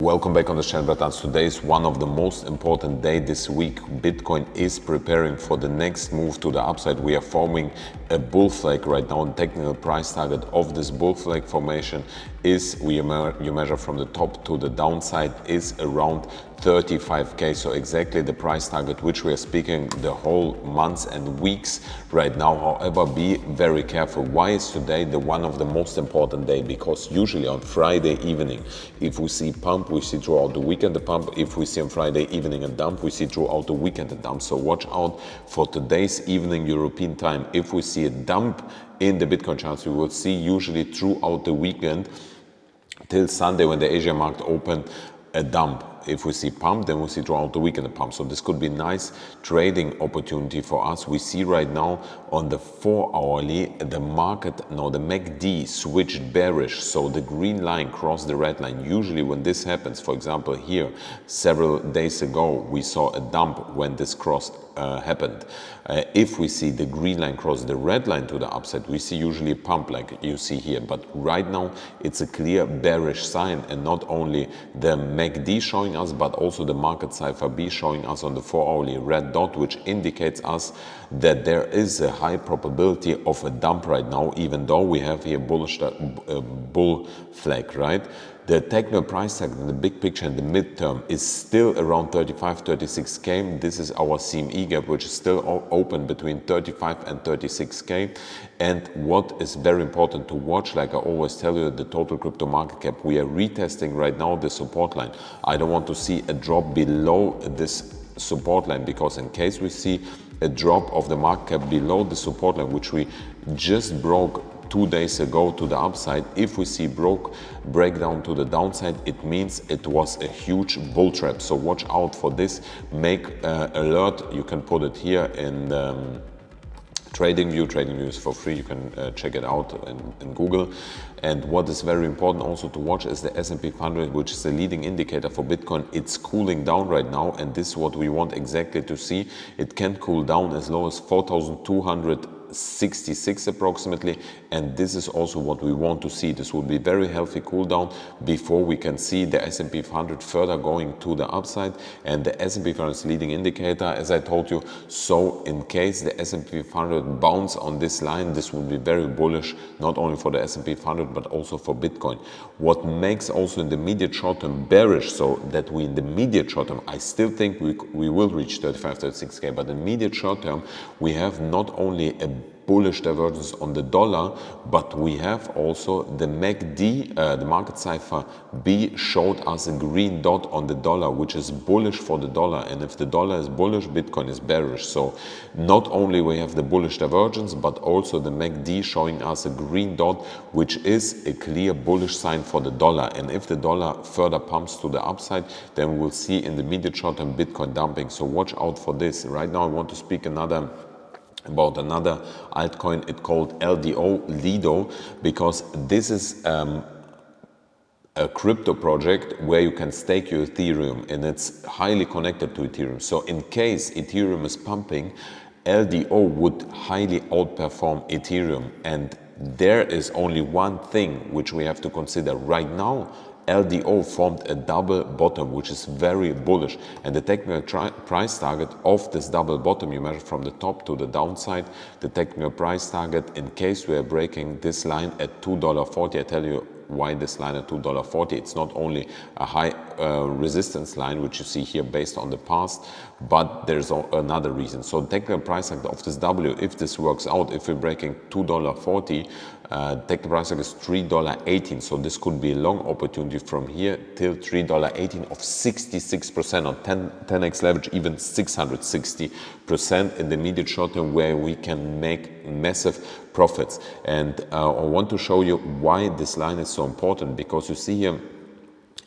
Welcome back on the channel, but today is one of the most important days this week. Bitcoin is preparing for the next move to the upside. We are forming a bull flag right now, and technical price target of this bull flag formation is, you measure from the top to the downside, is around 35k. So exactly the price target which we are speaking the whole months and weeks right now. However, be very careful. Why is today the one of the most important day? Because usually on Friday evening, if we see pump, we see throughout the weekend the pump. If we see on Friday evening a dump, we see throughout the weekend a dump. So watch out for today's evening European time. If we see a dump in the Bitcoin charts, we will see usually throughout the weekend till Sunday when the Asia market opened a dump. If we see pump, then we see throughout the weekend a pump. So this could be a nice trading opportunity for us. We see right now on the 4-hourly, the market, no, the MACD switched bearish. So the green line crossed the red line. Usually when this happens, for example, here, several days ago, we saw a dump when this cross happened. If we see the green line cross the red line to the upside, we see usually a pump like you see here. But right now, it's a clear bearish sign, and not only the MACD showing us, but also the market cipher B showing us on the 4-hourly red dot, which indicates us that there is a high probability of a dump right now, even though we have here bullish bull flag, right? The technical price target in the big picture in the midterm is still around 36k. This is our CME gap, which is still open between 35 and 36k. And what is very important to watch, like I always tell you, the total crypto market cap, we are retesting right now the support line. I don't want to see a drop below this support line, because in case we see a drop of the market cap below the support line, which we just broke 2 days ago to the upside, if we see breakdown to the downside, it means it was a huge bull trap. So watch out for this. Make alert. You can put it here in TradingView. TradingView is for free. You can check it out in Google. And what is very important also to watch is the S&P 500, which is the leading indicator for Bitcoin. It's cooling down right now, and this is what we want exactly to see. It can cool down as low as 4,266 approximately, and this is also what we want to see. This would be very healthy cool down before we can see the S&P 500 further going to the upside. And the S&P 500 is leading indicator, as I told you. So in case the S&P 500 bounce on this line, this would be very bullish, not only for the S&P 500 but also for Bitcoin. What makes also in the immediate short term bearish, so that we in the immediate short term, I still think we will reach 35, 36k, but in the immediate short term, we have not only a bullish divergence on the dollar, but we have also the MACD, the market cipher B showed us a green dot on the dollar, which is bullish for the dollar. And if the dollar is bullish, Bitcoin is bearish. So not only we have the bullish divergence, but also the MACD showing us a green dot, which is a clear bullish sign for the dollar. And if the dollar further pumps to the upside, then we'll see in the immediate short term Bitcoin dumping. So watch out for this. Right now I want to speak about another altcoin. It's called LDO, Lido, because this is a crypto project where you can stake your Ethereum, and it's highly connected to Ethereum. So in case Ethereum is pumping, LDO would highly outperform Ethereum. And there is only one thing which we have to consider right now. LDO formed a double bottom, which is very bullish, and the technical price target of this double bottom, you measure from the top to the downside, the technical price target, in case we are breaking this line at $2.40, I tell you why this line at $2.40. It's not only a high resistance line, which you see here based on the past, but there's another reason. So technical price target of this W, if this works out, if we're breaking $2.40, technical price target is $3.18. So this could be a long opportunity from here till $3.18 of 66% on 10x leverage, even 660% in the immediate short term, where we can make massive profits. And I want to show you why this line is so important, because you see here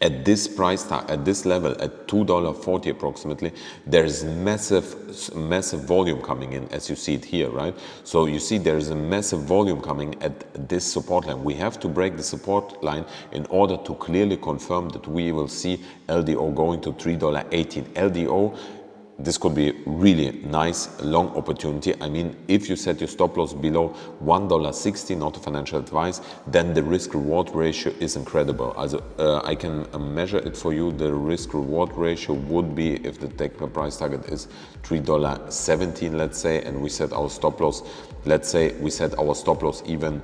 at this price tag, at this level, at $2.40 approximately, there is massive volume coming in, as you see it here, right? So you see there is a massive volume coming at this support line. We have to break the support line in order to clearly confirm that we will see LDO going to $3.18. LDO this could be really nice long opportunity. I mean, if you set your stop loss below $1.60, not a financial advice, then the risk reward ratio is incredible. Also, I can measure it for you. The risk reward ratio would be, if the technical price target is $3.17, let's say, and we set our stop loss, let's say we set our stop loss even,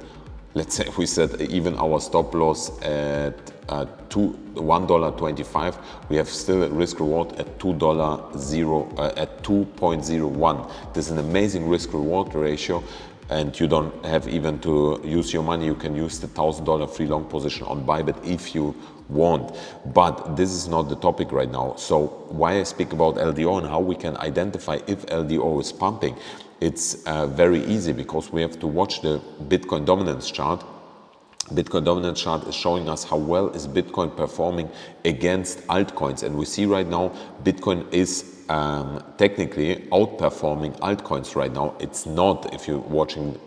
let's say we set even our stop loss at $1.25, we have still a risk reward at $2.01. This is an amazing risk reward ratio, and you don't have even to use your money. You can use the $1,000 free long position on Bybit if you want. But this is not the topic right now. So why I speak about LDO and how we can identify if LDO is pumping, it's very easy, because we have to watch the Bitcoin dominance chart. Bitcoin dominance chart is showing us how well is Bitcoin performing against altcoins, and we see right now Bitcoin is technically outperforming altcoins right now. It's not, if you're watching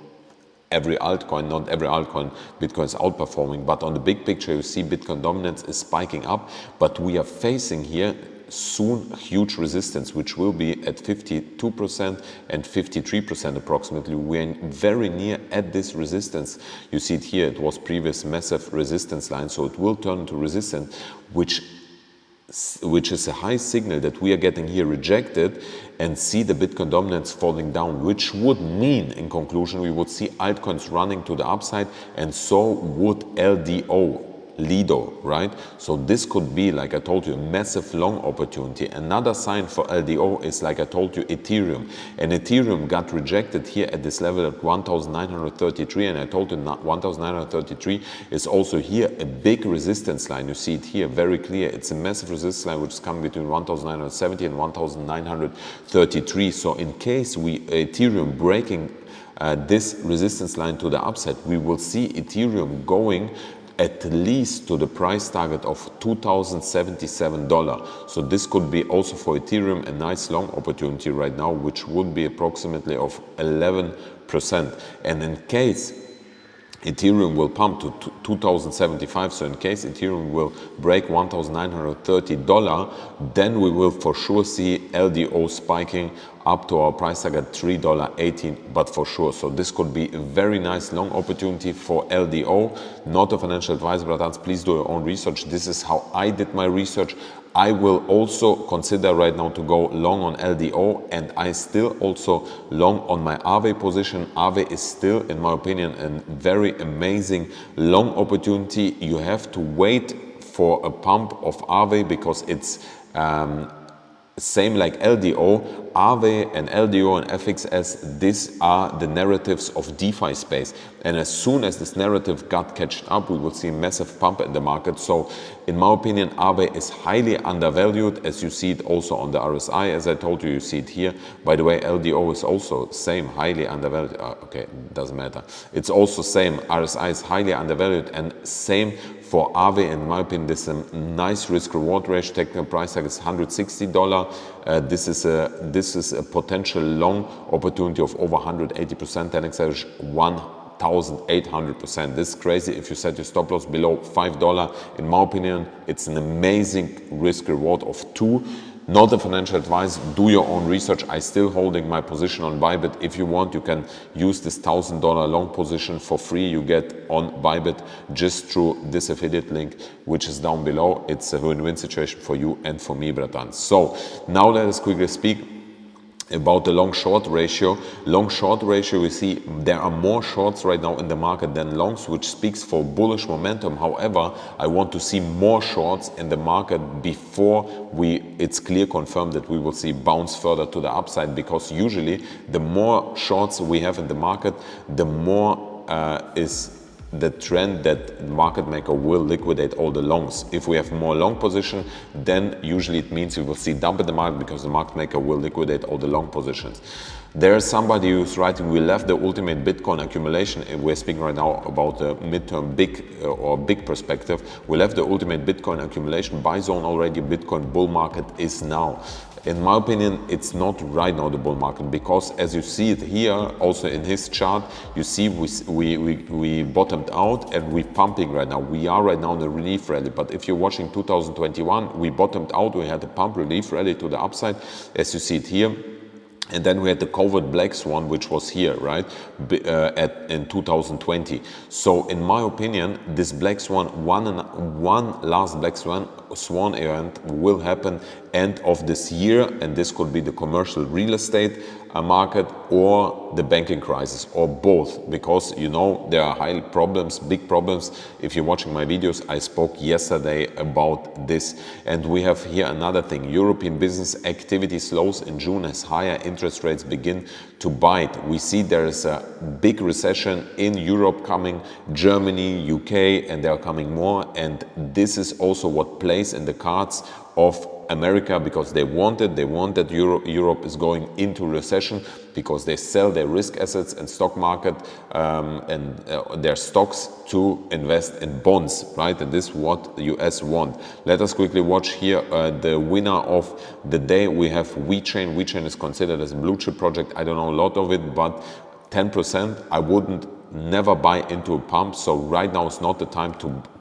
every altcoin, not every altcoin Bitcoin is outperforming, but on the big picture you see Bitcoin dominance is spiking up, but we are facing here soon huge resistance, which will be at 52% and 53% approximately. We're very near at this resistance. You see it here, it was previous massive resistance line, so it will turn into resistance, which is a high signal that we are getting here rejected, and see the Bitcoin dominance falling down, which would mean, in conclusion, we would see altcoins running to the upside, and so would LDO. Lido, right? So this could be, like I told you, a massive long opportunity. Another sign for LDO is, like I told you, Ethereum. And Ethereum got rejected here at this level at 1,933, and I told you 1,933 is also here a big resistance line. You see it here very clear. It's a massive resistance line which is coming between 1,970 and 1,933. So in case we Ethereum breaking this resistance line to the upside, we will see Ethereum going at least to the price target of $2,077. So this could be also for Ethereum a nice long opportunity right now, which would be approximately of 11%. And in case Ethereum will pump to 2075, so in case Ethereum will break $1,930, then we will for sure see LDO spiking up to our price target $3.18, but for sure. So this could be a very nice long opportunity for LDO. Not a financial advisor, but please do your own research. This is how I did my research. I will also consider right now to go long on LDO, and I still also long on my Aave position. Aave is still, in my opinion, a very amazing long opportunity. You have to wait for a pump of Aave, because it's same like LDO. Aave and LDO and FXS, these are the narratives of DeFi space. And as soon as this narrative got catched up, we will see a massive pump in the market. So in my opinion, Aave is highly undervalued, as you see it also on the RSI. As I told you, you see it here. By the way, LDO is also same, highly undervalued. Okay, doesn't matter. It's also same. RSI is highly undervalued, and same for Aave. In my opinion, this is a nice risk reward ratio. Technical price tag is $160. This is a potential long opportunity of over 180%. 10x average 1,800%. This is crazy. If you set your stop loss below $5, in my opinion, it's an amazing risk reward of 2. Not a financial advice. Do your own research. I still holding my position on Bybit. If you want, you can use this $1,000 long position for free. You get on Bybit just through this affiliate link, which is down below. It's a win-win situation for you and for me, bratan. So now let us quickly speak about the long-short ratio. Long-short ratio, we see there are more shorts right now in the market than longs, which speaks for bullish momentum. However, I want to see more shorts in the market before it's clear confirmed that we will see bounce further to the upside, because usually the more shorts we have in the market, the more is the trend that market maker will liquidate all the longs. If we have more long position, then usually it means we will see dump in the market, because the market maker will liquidate all the long positions. There's somebody who's writing, we left the ultimate Bitcoin accumulation. We're speaking right now about the midterm big perspective. We left the ultimate Bitcoin accumulation buy zone already. Bitcoin bull market is now. In my opinion, it's not right now the bull market, because as you see it here, also in his chart, you see we bottomed out and we're pumping right now. We are right now in the relief rally, but if you're watching 2021, we bottomed out, we had a pump relief rally to the upside, as you see it here. And then we had the COVID black swan, which was here, right, in 2020. So in my opinion, this black swan, one last black swan event will happen end of this year, and this could be the commercial real estate market or the banking crisis, or both, because you know there are high problems, big problems. If you're watching my videos, I spoke yesterday about this. And we have here another thing: European business activity slows in June as higher interest rates begin to bite. We see there is a big recession in Europe coming, Germany, UK, and there are coming more. And this is also what plays in the cards of America, because they wanted Europe is going into recession, because they sell their risk assets and stock market and their stocks to invest in bonds, right? And this is what the US want. Let us quickly watch here the winner of the day. We have WeChain. WeChain is considered as a blue chip project. I don't know a lot of it, but 10%, I wouldn't never buy into a pump. So right now is not the time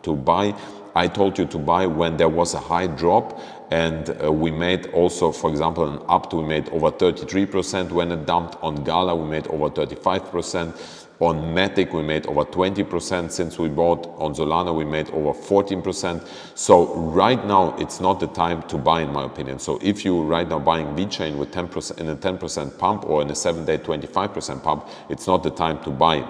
to buy. I told you to buy when there was a high drop, and we made also, for example, an up we made over 33% when it dumped. On Gala we made over 35%. On Matic we made over 20% since we bought. On Solana we made over 14%. So right now it's not the time to buy, in my opinion. So if you right now buying VeChain with 10% in a 10% pump or in a 7-day 25% pump, it's not the time to buy.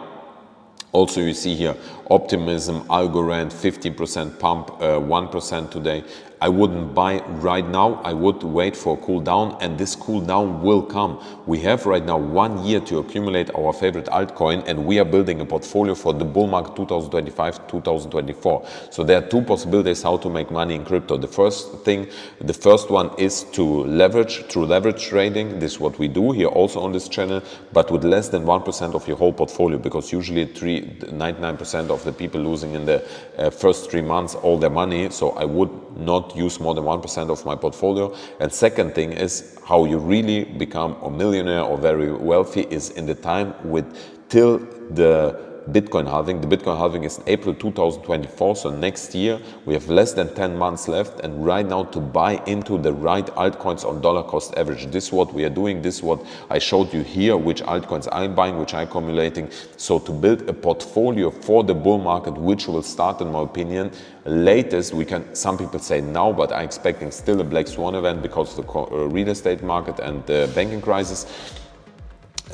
Also, you see here Optimism, Algorand, 15% pump, 1% today. I wouldn't buy right now. I would wait for a cool down, and this cool down will come. We have right now 1 year to accumulate our favorite altcoin, and we are building a portfolio for the bull market 2025-2024. So there are two possibilities how to make money in crypto. The first one is to leverage through leverage trading. This is what we do here also on this channel, but with less than 1% of your whole portfolio, because usually 99% of the people losing in the first 3 months all their money. So I would not use more than 1% of my portfolio. And second thing is how you really become a millionaire or very wealthy is in the time with till the Bitcoin halving. The Bitcoin halving is in April 2024, so next year. We have less than 10 months left, and right now to buy into the right altcoins on dollar cost average. This is what we are doing. This is what I showed you here, which altcoins I'm buying, which I'm accumulating. So to build a portfolio for the bull market, which will start, in my opinion, latest, we can, some people say now, but I'm expecting still a black swan event because of the real estate market and the banking crisis.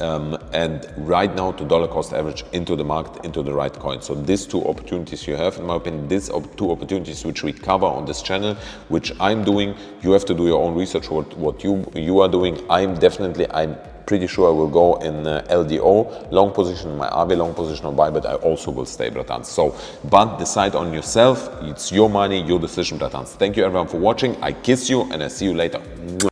And right now to dollar cost average into the market, into the right coin. So these two opportunities you have, in my opinion, these two opportunities which we cover on this channel, which I'm doing. You have to do your own research what you are doing. I'm pretty sure I will go in LDO long position, my AV long position on buy, but I also will stay, bratans. So, but decide on yourself. It's your money, your decision, bratans. Thank you everyone for watching. I kiss you and I see you later.